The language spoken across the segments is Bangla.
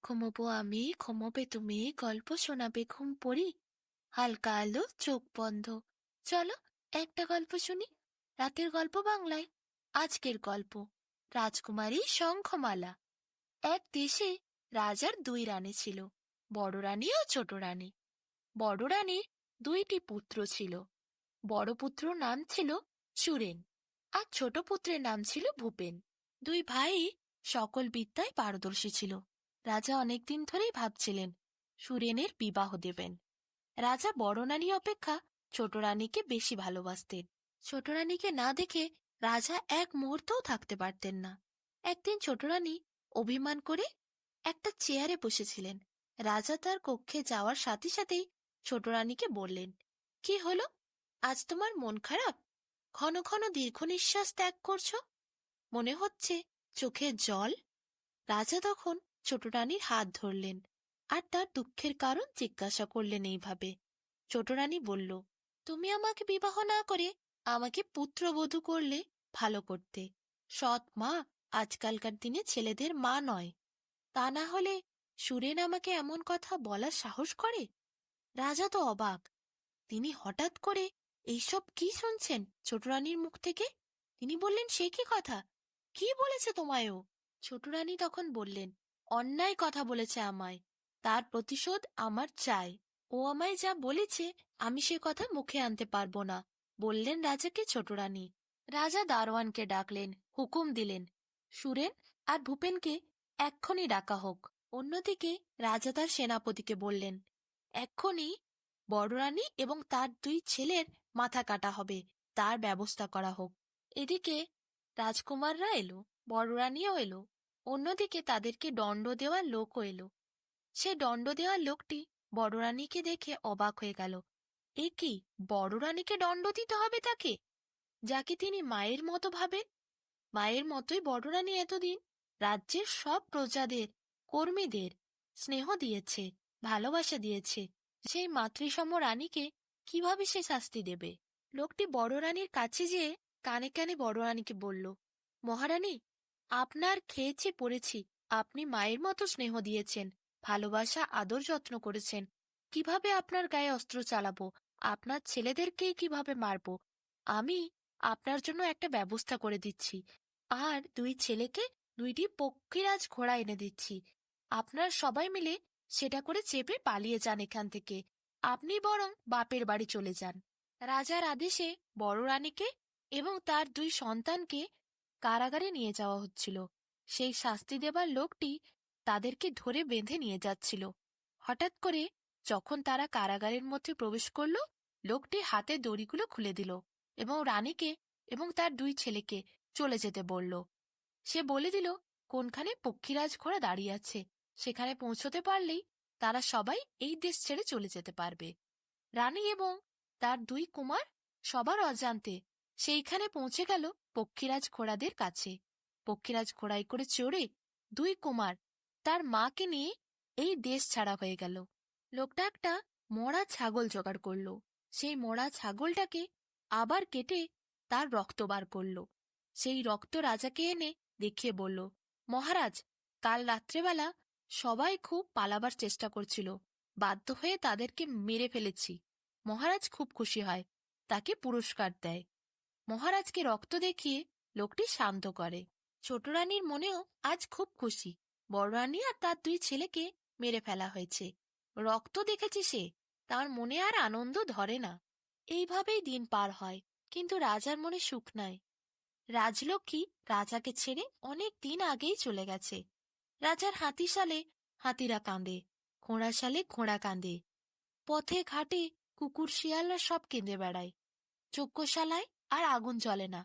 ঘুমোবো আমি, ঘুমোবে তুমি, গল্প শোনাবে ঘুম পড়ি। হালকা আলো, চোখ বন্ধ। চলো একটা গল্প শুনি। রাতের গল্প বাংলায়। আজকের গল্প রাজকুমারী শঙ্খমালা। এক দেশে রাজার দুই রানী ছিল, বড় রানী ও ছোট রানী। বড় রানীর দুইটি পুত্র ছিল। বড় পুত্র নাম ছিল সুরেন, আর ছোট পুত্রের নাম ছিল ভূপেন। দুই ভাই সকল বিদ্যায় পারদর্শী ছিল। রাজা অনেকদিন ধরেই ভাবছিলেন সুরেনের বিবাহ দেবেন। রাজা বড় রানী অপেক্ষা ছোট রানীকে বেশি ভালোবাসতেন। ছোট রানীকে না দেখে রাজা এক মুহূর্তও থাকতে পারতেন না। একদিন ছোট রানী অভিমান করে একটা চেয়ারে বসেছিলেন। রাজা তার কক্ষে যাওয়ার সাথে সাথেই ছোট রানীকে বললেন, কি হলো, আজ তোমার মন খারাপ? ঘন ঘন দীর্ঘ নিঃশ্বাস ত্যাগ করছো, মনে হচ্ছে চোখে জল। রাজা তখন ছোট রানীর হাত ধরলেন আর তার দুঃখের কারণ জিজ্ঞাসা করলেন এইভাবে। ছোট রানী বলল, তুমি আমাকে বিবাহ না করে আমাকে পুত্রবধূ করলে ভালো করতে। সৎ মা আজকালকার দিনে ছেলেদের মা নয়। তা না হলে সুরেন আমাকে এমন কথা বলার সাহস করে? রাজা তো অবাক। তিনি হঠাৎ করে এইসব কি শুনছেন ছোট রানীর মুখ থেকে? তিনি বললেন, সে কি কথা, কি বলেছে তোমায়ও? ছোট রানী তখন বললেন, অন্যায় কথা বলেছে আমায়, তার প্রতিশোধ আমার চাই। ও আমায় যা বলেছে আমি সে কথা মুখে আনতে পারবো না, বললেন রাজাকে ছোট রানী। রাজা দারোয়ানকে ডাকলেন, হুকুম দিলেন, সুরেন আর ভূপেনকে এক্ষুনি ডাকা হোক। অন্যদিকে রাজা তার সেনাপতিকে বললেন, এক্ষুনি বড় রানী এবং তার দুই ছেলের মাথা কাটা হবে, তার ব্যবস্থা করা হোক। এদিকে রাজকুমাররা এলো, বড় রানীও এলো। অন্যদিকে তাদেরকে দণ্ড দেওয়ার লোকও এলো। সে দণ্ড দেওয়ার লোকটি বড় রানীকে দেখে অবাক হয়ে গেল। এ কি, বড় রানীকে দণ্ড দিতে হবে তাকে, যাকে তিনি মায়ের মতো ভাবেন? মায়ের মতোই বড় রানী এতদিন রাজ্যের সব প্রজাদের, কর্মীদের স্নেহ দিয়েছে, ভালোবাসা দিয়েছে। সেই মাতৃসম রানীকে কিভাবে সে শাস্তি দেবে? লোকটি বড় রানীর কাছে যেয়ে কানে কানে বড় রানীকে বলল, মহারানী, আপনার খেয়েছি পড়েছি, আপনি মায়ের মতো স্নেহ দিয়েছেন, ভালোবাসা আদর যত্ন করেছেন। কিভাবে আপনার গায়ে অস্ত্র চালাবো, আপনার ছেলেদেরকেই কিভাবে মারবো? আমি আপনার জন্য একটা ব্যবস্থা করে দিচ্ছি, আর দুই ছেলেকে দুইটি পক্ষীরাজ ঘোড়া এনে দিচ্ছি। আপনার সবাই মিলে সেটা করে চেপে পালিয়ে যান এখান থেকে। আপনি বরং বাপের বাড়ি চলে যান। রাজার আদেশে বড় রানীকে এবং তার দুই সন্তানকে কারাগারে নিয়ে যাওয়া হচ্ছিল। সেই শাস্তি দেবার লোকটি তাদেরকে ধরে বেঁধে নিয়ে যাচ্ছিল। হঠাৎ করে যখন তারা কারাগারের মধ্যে প্রবেশ করল, লোকটি হাতে দড়িগুলো খুলে দিল এবং রানীকে এবং তার দুই ছেলেকে চলে যেতে বলল। সে বলে দিল কোনখানে পক্ষীরাজ ঘোড়া দাঁড়িয়ে আছে, সেখানে পৌঁছতে পারলেই তারা সবাই এই দেশ ছেড়ে চলে যেতে পারবে। রানী এবং তার দুই কুমার সবার অজান্তে সেইখানে পৌঁছে গেল পক্ষীরাজ ঘোড়াদের কাছে। পক্ষীরাজ ঘোড়ায় করে চড়ে দুই কুমার তার মাকে নিয়ে এই দেশ ছাড়া হয়ে গেল। লোকটা একটা মরা ছাগল জোগাড় করল। সেই মরা ছাগলটাকে আবার কেটে তার রক্ত বার করল। সেই রক্ত রাজাকে এনে দেখিয়ে বলল, মহারাজ, কাল রাত্রেবেলা সবাই খুব পালাবার চেষ্টা করছিল, বাধ্য হয়ে তাদেরকে মেরে ফেলেছি। মহারাজ খুব খুশি হয়, তাকে পুরস্কার দেয়। মহারাজকে রক্ত দেখিয়ে লোকটি শান্ত করে। ছোট রানীর মনেও আজ খুব খুশি, বড় রানী আর তার দুই ছেলেকে মেরে ফেলা হয়েছে। রক্ত দেখেছে সে, তার মনে আর আনন্দ ধরে না। এইভাবেই দিন পার হয়, কিন্তু রাজার মনে সুখ নাই। রাজলক্ষ্মী রাজাকে ছেড়ে অনেক দিন আগেই চলে গেছে। রাজার হাতিশালে হাতিরা কাঁদে, ঘোড়াশালে ঘোড়া কাঁদে, পথে ঘাটে কুকুর শিয়ালরা সব কেঁদে বেড়ায়। যজ্ঞশালায় আর আগুন জ্বলে না।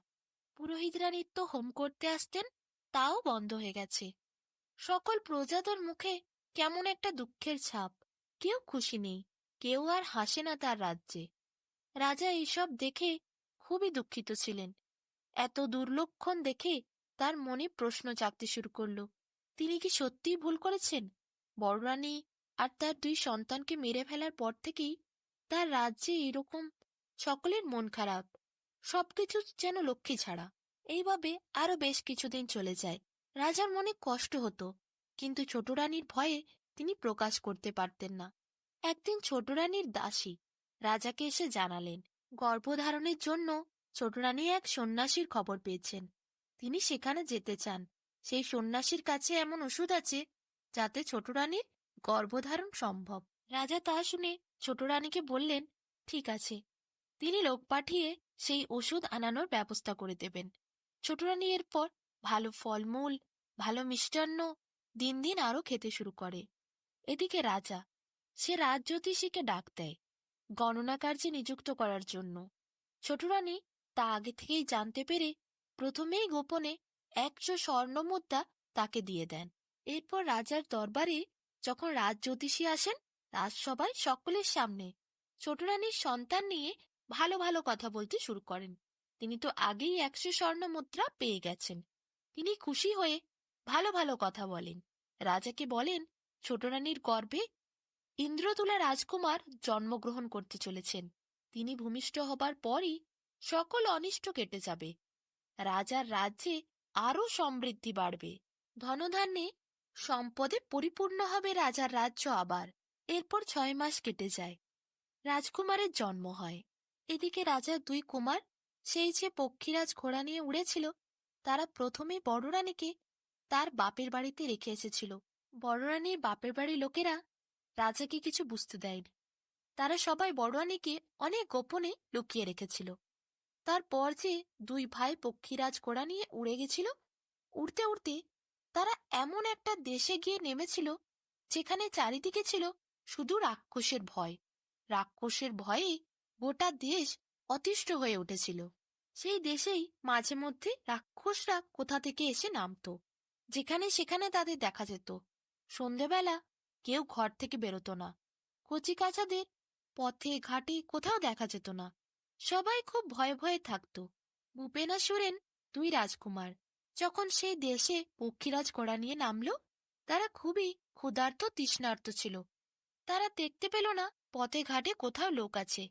পুরোহিতরা নিত্য হোম করতে আসতেন, তাও বন্ধ হয়ে গেছে। সকল প্রজাদের মুখে কেমন একটা দুঃখের ছাপ, কেউ খুশি নেই, কেউ আর হাসে না তার রাজ্যে। রাজা এইসব দেখে খুবই দুঃখিত ছিলেন। এত দুর্লক্ষণ দেখে তার মনে প্রশ্ন জাগতে শুরু করল, তিনি কি সত্যিই ভুল করেছেন? বড় রানী আর তার দুই সন্তানকে মেরে ফেলার পর থেকেই তার রাজ্যে এরকম সকলের মন খারাপ, সবকিছু যেন লক্ষ্মী ছাড়া। এইভাবে আরো বেশ কিছুদিন চলে যায়। রাজার মনে কষ্ট হতো, কিন্তু ছোট রানীর ভয়ে তিনি প্রকাশ করতে পারতেন না। একদিন ছোট রানীর দাসী রাজাকে এসে জানালেন গর্ভধারণের জন্য ছোট রানী এক সন্ন্যাসীর খবর পেয়েছেন। তিনি সেখানে যেতে চান। সেই সন্ন্যাসীর কাছে এমন ওষুধ আছে যাতে ছোট রানীর গর্ভধারণ সম্ভব। রাজা তা শুনে ছোট রানীকে বললেন, ঠিক আছে, তিনি লোক পাঠিয়ে সেই ওষুধ আনানোর ব্যবস্থা করে দেবেন। ছোট রানী এরপর ভালো ফলমূল, ভালো মিষ্টান্ন দিন দিন আরো খেতে শুরু করে। এদিকে রাজা সে রাজজ্যোতিষীকে ডাক দেয় গণনা কার্যে নিযুক্ত করার জন্য। ছোট রানী তা আগে থেকেই জানতে পেরে প্রথমেই গোপনে 100 স্বর্ণ মুদ্রা তাকে দিয়ে দেন। এরপর রাজার দরবারে যখন রাজজ্যোতিষী আসেন, রাজসভায় সকলের সামনে ছোট রানীর সন্তান নিয়ে ভালো ভালো কথা বলতে শুরু করেন। তিনি তো আগেই 100 স্বর্ণ মুদ্রা পেয়ে গেছেন। তিনি খুশি হয়ে ভালো ভালো কথা বলেন। রাজাকে বলেন ছোট রানীর গর্ভে ইন্দ্রতুলা রাজকুমার জন্মগ্রহণ করতে চলেছেন। তিনি ভূমিষ্ঠ হবার পরই সকল অনিষ্ট কেটে যাবে। রাজার রাজ্যে আরো সমৃদ্ধি বাড়বে। ধনধান্যে সম্পদে পরিপূর্ণ হবে রাজার রাজ্য আবার। এরপর 6 মাস কেটে যায়। রাজকুমারের জন্ম হয়। এদিকে রাজার 2 কুমার, সেই যে পক্ষীরাজ ঘোড়া নিয়ে উড়েছিল, তারা প্রথমে বড় রানীকে তার বাপের বাড়িতে রেখে এসেছিল। বড় রানীর বাপের বাড়ির লোকেরা রাজাকে কিছু বুঝতে দেয়নি। তারা সবাই বড় রানীকে অনেক গোপনে লুকিয়ে রেখেছিল। তারপর যে 2 ভাই পক্ষীরাজ ঘোড়া নিয়ে উড়ে গেছিল, উড়তে উড়তে তারা এমন একটা দেশে গিয়ে নেমেছিল যেখানে চারিদিকে ছিল শুধু রাক্ষসের ভয়। রাক্ষসের ভয়ে গোটা দেশ অতিষ্ঠ হয়ে উঠেছিল। সেই দেশেই মাঝে মধ্যে রাক্ষসরা কোথা থেকে এসে নামতো। যেখানে সেখানে তাদের দেখা যেত। সন্ধেবেলা কেউ ঘর থেকে বেরোতো না। কচিকাঁচাদের পথে ঘাটে কোথাও দেখা যেত না। সবাই খুব ভয়ে ভয়ে থাকত। ভূপেন আর সুরেন 2 রাজকুমার যখন সেই দেশে পক্ষীরাজ ঘোড়া নিয়ে নামল, তারা খুবই ক্ষুধার্ত তৃষ্ণার্ত ছিল। তারা দেখতে পেল না পথে ঘাটে কোথাও লোক আছে।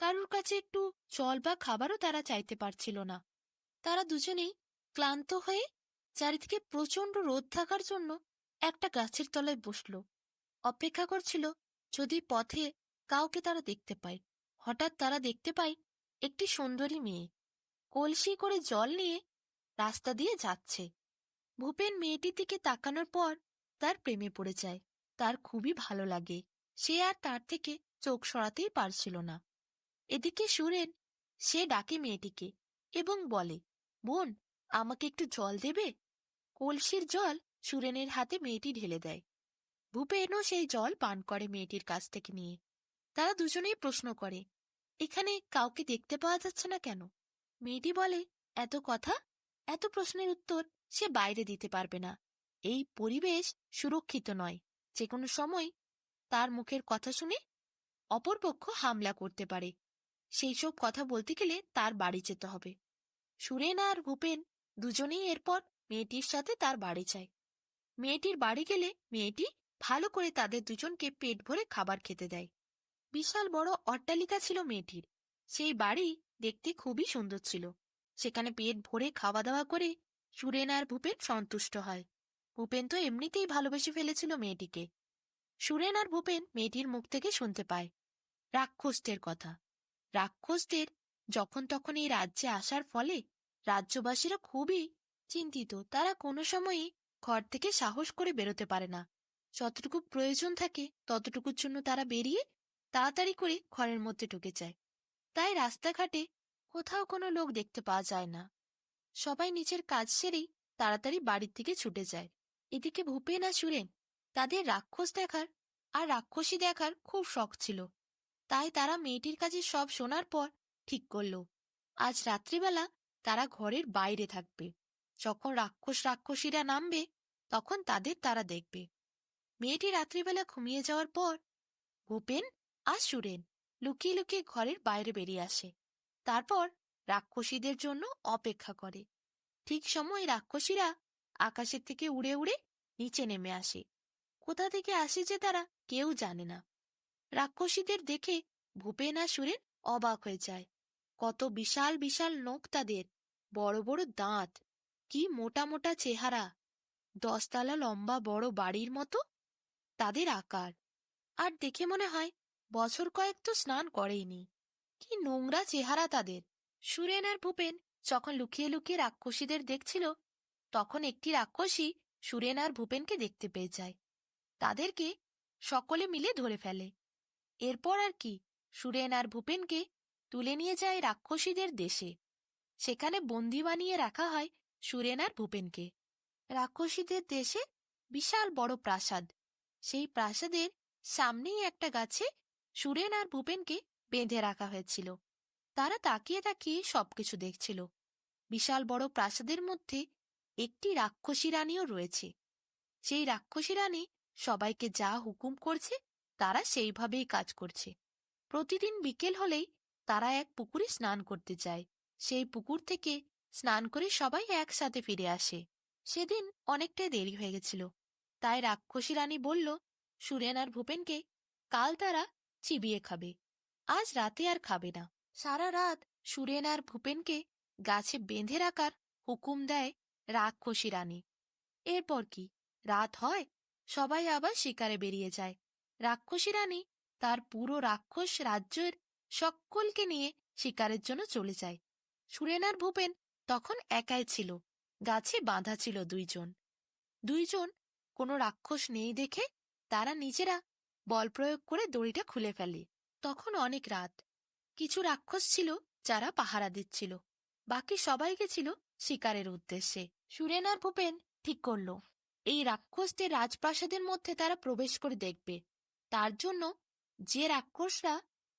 কারুর কাছে একটু জল বা খাবারও তারা চাইতে পারছিল না। তারা দুজনেই ক্লান্ত হয়ে চারিদিকে প্রচন্ড রোদ থাকার জন্য একটা গাছের তলায় বসল। অপেক্ষা করছিল যদি পথে কাউকে তারা দেখতে পায়। হঠাৎ তারা দেখতে পায় একটি সুন্দরী মেয়ে কলসি করে জল নিয়ে রাস্তা দিয়ে যাচ্ছে। ভূপেন মেয়েটির দিকে তাকানোর পর তার প্রেমে পড়ে যায়। তার খুবই ভালো লাগে। সে আর তার থেকে চোখ সরাতেই পারছিল না। এদিকে সুরেন সে ডাকে মেয়েটিকে এবং বলে, বোন, আমাকে একটু জল দেবে? কলসির জল সুরেনের হাতে মেয়েটি ঢেলে দেয়। ভূপেনও সেই জল পান করে মেয়েটির কাছ থেকে নিয়ে। তারা দুজনেই প্রশ্ন করে, এখানে কাউকে দেখতে পাওয়া যাচ্ছে না কেন? মেয়েটি বলে, এত কথা, এত প্রশ্নের উত্তর সে বাইরে দিতে পারবে না। এই পরিবেশ সুরক্ষিত নয়। যে কোনো সময় তার মুখের কথা শুনে অপরপক্ষ হামলা করতে পারে। সেই সব কথা বলতে গেলে তার বাড়ি যেতে হবে। সুরেন আর ভূপেন দুজনেই এরপর মেয়েটির সাথে তার বাড়ি যায়। মেয়েটির বাড়ি গেলে মেয়েটি ভালো করে তাদের দুজনকে পেট ভরে খাবার খেতে দেয়। বিশাল বড় অট্টালিকা ছিল মেয়েটির। সেই বাড়ি দেখতে খুবই সুন্দর ছিল। সেখানে পেট ভরে খাওয়া দাওয়া করে সুরেন আর ভূপেন সন্তুষ্ট হয়। ভূপেন তো এমনিতেই ভালোবেসে ফেলেছিল মেয়েটিকে। সুরেন আর ভূপেন মেয়েটির মুখ থেকে শুনতে পায় রাক্ষসদের কথা। রাক্ষসদের যখন তখন এই রাজ্যে আসার ফলে রাজ্যবাসীরা খুবই চিন্তিত। তারা কোনো সময়ই ঘর থেকে সাহস করে বেরোতে পারে না। যতটুকু প্রয়োজন থাকে ততটুকুর জন্য তারা বেরিয়ে তাড়াতাড়ি করে ঘরের মধ্যে ঢুকে যায়। তাই রাস্তাঘাটে কোথাও কোনো লোক দেখতে পাওয়া যায় না। সবাই নিজের কাজ সেরেই তাড়াতাড়ি বাড়ির দিকে ছুটে যায়। এদিকে ভূপেন আর সুরেন তাদের রাক্ষস দেখার আর রাক্ষসী দেখার খুব শখ ছিল। তাই তারা মেয়েটির কাছে সব শোনার পর ঠিক করল আজ রাত্রিবেলা তারা ঘরের বাইরে থাকবে। যখন রাক্ষসীরা নামবে তখন তাদের তারা দেখবে। মেয়েটি রাত্রিবেলা ঘুমিয়ে যাওয়ার পর ভূপেন আর সুরেন লুকিয়ে লুকিয়ে ঘরের বাইরে বেরিয়ে আসে। তারপর রাক্ষসীদের জন্য অপেক্ষা করে। ঠিক সময় রাক্ষসীরা আকাশের থেকে উড়ে উড়ে নিচে নেমে আসে। কোথা থেকে আসে যে তারা কেউ জানে না। রাক্ষসীদের দেখে ভূপেন আর সুরেন অবাক হয়ে যায়। কত বিশাল বিশাল নখ তাদের, বড় বড় দাঁত, কি মোটা মোটা চেহারা। 10 তলা লম্বা বড় বাড়ির মতো তাদের আকার। আর দেখে মনে হয় বছর কয়েক তো স্নান করেইনি। কি নোংরা চেহারা তাদের! সুরেন আর ভূপেন যখন লুকিয়ে লুকিয়ে রাক্ষসীদের দেখছিল, তখন একটি রাক্ষসী সুরেন আর ভূপেনকে দেখতে পেয়ে যায়। তাদেরকে সকলে মিলে ধরে ফেলে। এরপর আর কি, সুরেন আর ভূপেনকে তুলে নিয়ে যায় রাক্ষসীদের দেশে। সেখানে বন্দি বানিয়ে রাখা হয় সুরেন আর ভূপেনকে। রাক্ষসীদের দেশে বিশাল বড় প্রাসাদ। সেই প্রাসাদের সামনেই একটা গাছে সুরেন আর ভূপেনকে বেঁধে রাখা হয়েছিল। তারা তাকিয়ে তাকিয়ে সবকিছু দেখছিল। বিশাল বড় প্রাসাদের মধ্যে একটি রাক্ষসী রানীও রয়েছে। সেই রাক্ষসী রানী সবাইকে যা হুকুম করছে তারা সেইভাবেই কাজ করছে। প্রতিদিন বিকেল হলেই তারা এক পুকুরে স্নান করতে যায়। সেই পুকুর থেকে স্নান করে সবাই একসাথে ফিরে আসে। সেদিন অনেকটাই দেরি হয়ে গেছিল, তাই রাক্ষসী রানী বলল সুরেন আর ভূপেনকে কাল তারা চিবিয়ে খাবে, আজ রাতে আর খাবে না। সারা রাত সুরেন আর ভূপেনকে গাছে বেঁধে রাখার হুকুম দেয় রাক্ষসী রানী। এরপর কি, রাত হয়, সবাই আবার শিকারে বেরিয়ে যায়। রাক্ষসী রানী তার পুরো রাক্ষস রাজ্যের সকলকে নিয়ে শিকারের জন্য চলে যায়। সুরেন আর ভূপেন তখন একাই ছিল। গাছে বাঁধা ছিল দুইজন। দুইজন কোনো রাক্ষস নেই দেখে তারা নিজেরা বল প্রয়োগ করে দড়িটা খুলে ফেলে। তখন অনেক রাত। কিছু রাক্ষস ছিল যারা পাহারা দিচ্ছিল, বাকি সবাই গেছিল শিকারের উদ্দেশ্যে। সুরেন আর ভূপেন ঠিক করল এই রাক্ষসদের রাজপ্রাসাদের মধ্যে তারা প্রবেশ করে দেখবে। তার জন্য যে রাক্ষসরা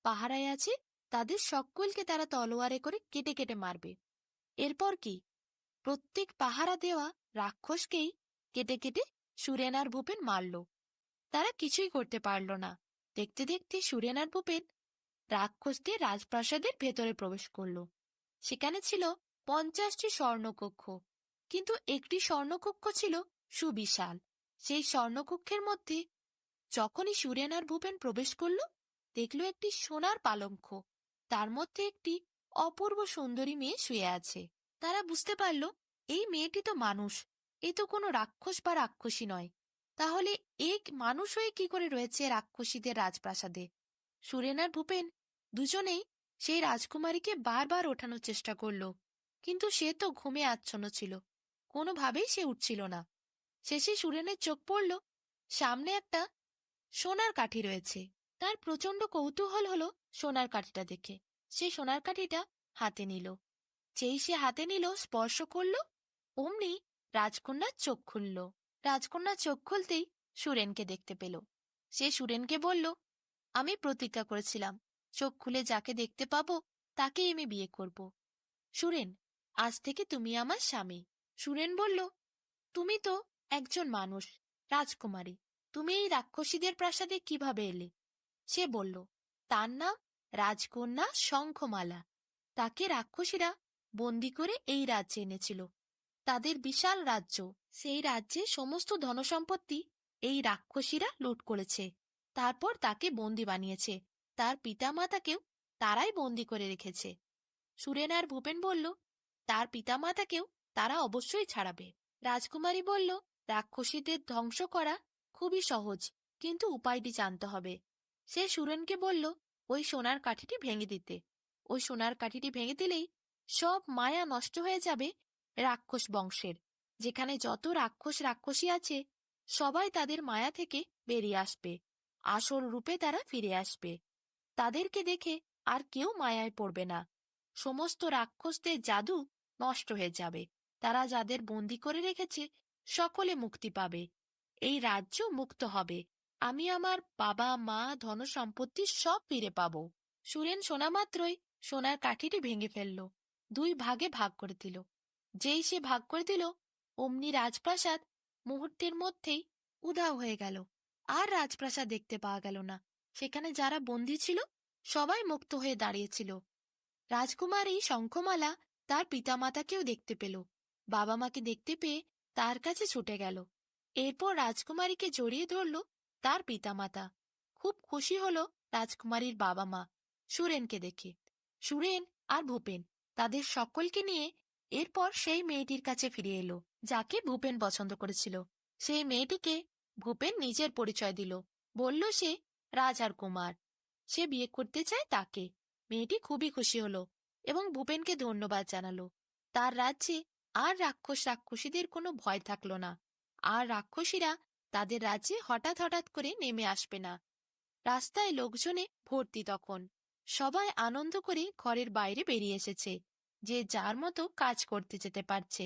পাহারায় আছে তাদের সকলকে তারা তলোয়ারে করে কেটে কেটে মারবে। এরপর কি, প্রত্যেক পাহারা দেওয়া রাক্ষসকেই কেটে কেটে সুরেন আর ভূপেন মারল। তারা কিছুই করতে পারল না। দেখতে দেখতে সুরেন আর ভূপেন রাক্ষসদের রাজপ্রাসাদের ভেতরে প্রবেশ করল। সেখানে ছিল 50টি স্বর্ণকক্ষ, কিন্তু একটি স্বর্ণকক্ষ ছিল সুবিশাল। সেই স্বর্ণকক্ষের মধ্যে যখনই সুরেন আর ভূপেন প্রবেশ করল, দেখল একটি সোনার পালঙ্ক, তার মধ্যে একটি অপূর্ব সুন্দরী মেয়ে শুয়ে আছে। তারা বুঝতে পারল এই মেয়েটি তো মানুষ, এ তো কোনো রাক্ষস বা রাক্ষসী নয়। তাহলে এক মানুষ হয়ে কি করে রয়েছে রাক্ষসীদের রাজপ্রাসাদে? সুরেন আর ভূপেন দুজনেই সেই রাজকুমারীকে বারবার ওঠানোর চেষ্টা করল, কিন্তু সে তো ঘুমে আচ্ছন্ন ছিল, কোনোভাবেই সে উঠছিল না। শেষে সুরেনের চোখ পড়ল সামনে একটা সোনার কাঠি রয়েছে। তার প্রচন্ড কৌতূহল হলো সোনার কাঠিটা দেখে। সে সোনার কাঠিটা হাতে নিল। যেই সে হাতে নিল, স্পর্শ করল, অমনি রাজকন্যার চোখ খুলল। রাজকন্যার চোখ খুলতেই সুরেনকে দেখতে পেল। সে সুরেনকে বলল, আমি প্রতিজ্ঞা করেছিলাম চোখ খুলে যাকে দেখতে পাবো তাকেই আমি বিয়ে করব। সুরেন, আজ থেকে তুমি আমার স্বামী। সুরেন বলল, তুমি তো একজন মানুষ, রাজকুমারী, তুমি এই রাক্ষসীদের প্রাসাদে কিভাবে এলে? সে বলল, তার নাম রাজকন্যা শঙ্খমালা। তাকে রাক্ষসীরা বন্দি করে এই রাজ্যে এনেছিল। তাদের বিশাল রাজ্য, সেই রাজ্যে সমস্ত ধনসম্পত্তি এই রাক্ষসীরা লুট করেছে। তারপর তাকে বন্দি বানিয়েছে। তার পিতামাতাকেও তারাই বন্দি করে রেখেছে। সুরেন আর ভূপেন বলল, তার পিতামাতাকেও তারা অবশ্যই ছাড়াবে। রাজকুমারী বলল, রাক্ষসীদের ধ্বংস করা খুবই সহজ, কিন্তু উপায়টি জানতে হবে। সে সুরেনকে বলল ওই সোনার কাঠিটি ভেঙে দিতে। ওই সোনার কাঠিটি ভেঙে দিলেই সব মায়া নষ্ট হয়ে যাবে রাক্ষস বংশের। যেখানে যত রাক্ষস রাক্ষসী আছে সবাই তাদের মায়া থেকে বেরিয়ে আসবে, আসল রূপে তারা ফিরে আসবে। তাদেরকে দেখে আর কেউ মায়ায় পড়বে না। সমস্ত রাক্ষসদের জাদু নষ্ট হয়ে যাবে। তারা যাদের বন্দি করে রেখেছে সকলে মুক্তি পাবে। এই রাজ্য মুক্ত হবে। আমি আমার বাবা মা ধনসম্পত্তি সব ফিরে পাব। সুরেন শোনা মাত্রই সোনার কাঠিটি ভেঙে ফেলল, 2 ভাগে ভাগ করে দিল। যেই সে ভাগ করে দিল, অমনি রাজপ্রাসাদ মুহূর্তের মধ্যেই উধাও হয়ে গেল। আর রাজপ্রাসাদ দেখতে পাওয়া গেল না। সেখানে যারা বন্দী ছিল সবাই মুক্ত হয়ে দাঁড়িয়েছিল। রাজকুমারী শঙ্খমালা তার পিতামাতাকেও দেখতে পেল। বাবা মাকে দেখতে পেয়ে তার কাছে ছুটে গেল। এরপর রাজকুমারীকে জড়িয়ে ধরল তার পিতামাতা। খুব খুশি হলো রাজকুমারীর বাবা মা সুরেনকে দেখে। সুরেন আর ভূপেন তাদের সকলকে নিয়ে এরপর সেই মেয়েটির কাছে ফিরে এলো। যাকে ভূপেন পছন্দ করেছিল। সেই মেয়েটিকে ভূপেন নিজের পরিচয় দিল, বলল সে রাজার কুমার, সে বিয়ে করতে চায় তাকে। মেয়েটি খুবই খুশি হলো এবং ভূপেনকে ধন্যবাদ জানালো। তার রাজ্যে আর রাক্ষসীদের কোনো ভয় থাকলো না। আর রাক্ষসীরা তাদের রাজ্যে হঠাৎ হঠাৎ করে নেমে আসবে না। রাস্তায় লোকজনে ভর্তি তখন। সবাই আনন্দ করে ঘরের বাইরে বেরিয়ে এসেছে, যে যার মতো কাজ করতে যেতে পারছে।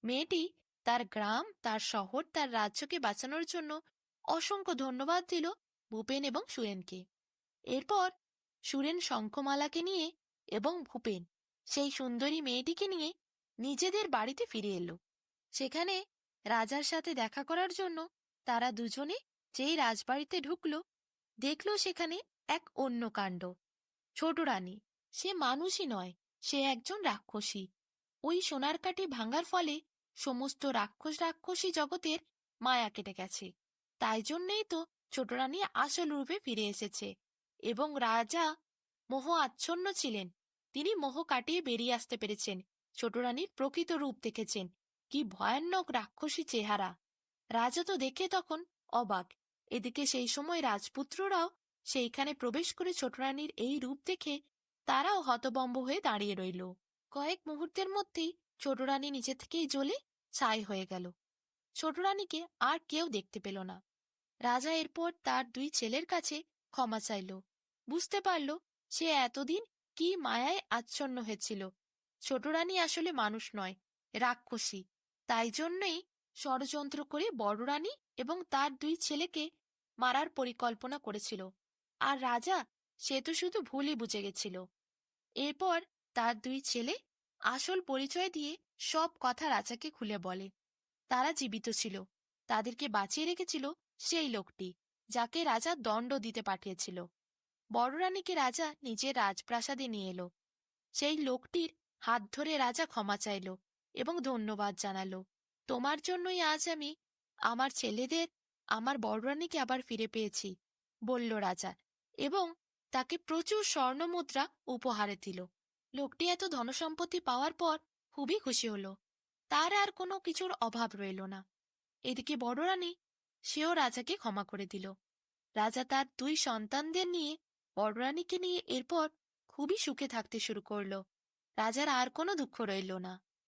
মেয়েটি তার গ্রাম, তার শহর, তার রাজ্যকে বাঁচানোর জন্য অসংখ্য ধন্যবাদ দিল ভূপেন এবং সুরেনকে। এরপর সুরেন শঙ্খমালাকে নিয়ে এবং ভূপেন সেই সুন্দরী মেয়েটিকে নিয়ে নিজেদের বাড়িতে ফিরে এলো। সেখানে রাজার সাথে দেখা করার জন্য তারা দুজনে যেই রাজবাড়িতে ঢুকলো, দেখলো সেখানে এক অন্য কাণ্ড। ছোট রানী, সে মানুষই নয়, সে একজন রাক্ষসী। ওই সোনার কাঠি ভাঙার ফলে সমস্ত রাক্ষসী জগতের মায়া কেটে গেছে। তাই জন্যেই তো ছোট রানী আসল রূপে ফিরে এসেছে। এবং রাজা মোহ আচ্ছন্ন ছিলেন, তিনি মোহ কাটিয়ে বেরিয়ে আসতে পেরেছেন। ছোট রানীর প্রকৃত রূপ দেখেছেন, কি ভয়ানক রাক্ষসী চেহারা। রাজা তো দেখে তখন অবাক। এদিকে সেই সময় রাজপুত্ররাও সেইখানে প্রবেশ করে ছোট রানীর এই রূপ দেখে তারাও হতবম্ব হয়ে দাঁড়িয়ে রইল। কয়েক মুহূর্তের মধ্যেই ছোট রানী নিজে থেকেই জ্বলে ছাই হয়ে গেল। ছোট রানীকে আর কেউ দেখতে পেল না। রাজা এরপর তার দুই ছেলের কাছে ক্ষমা চাইল। বুঝতে পারল সে এতদিন কি মায়ায় আচ্ছন্ন হয়েছিল। ছোট রানী আসলে মানুষ নয়, রাক্ষসী। তাই জন্যই ষড়যন্ত্র করে বড় রানী এবং তার দুই ছেলেকে মারার পরিকল্পনা করেছিল। আর রাজা সে তো শুধু ভুলই বুঝে গেছিল। এরপর তার দুই ছেলে আসল পরিচয় দিয়ে সব কথা রাজাকে খুলে বলে। তারা জীবিত ছিল, তাদেরকে বাঁচিয়ে রেখেছিল সেই লোকটি যাকে রাজা দণ্ড দিতে পাঠিয়েছিল। বড় রানীকে রাজা নিজের রাজপ্রাসাদে নিয়ে এলো। সেই লোকটির হাত ধরে রাজা ক্ষমা চাইল এবং ধন্যবাদ জানালো। তোমার জন্যই আজ আমি আমার ছেলেদের, আমার বড় রানীকে আবার ফিরে পেয়েছি, বলল রাজা, এবং তাকে প্রচুর স্বর্ণমুদ্রা উপহারে দিল। লোকটি এত ধনসম্পত্তি পাওয়ার পর খুবই খুশি হলো। তার আর কোনো কিছুর অভাব রইল না। এদিকে বড় রানী, সেও রাজাকে ক্ষমা করে দিল। রাজা তার দুই সন্তানদের নিয়ে, বড় রানীকে নিয়ে এরপর খুবই সুখে থাকতে শুরু করল। রাজার আর কোনো দুঃখ রইল না।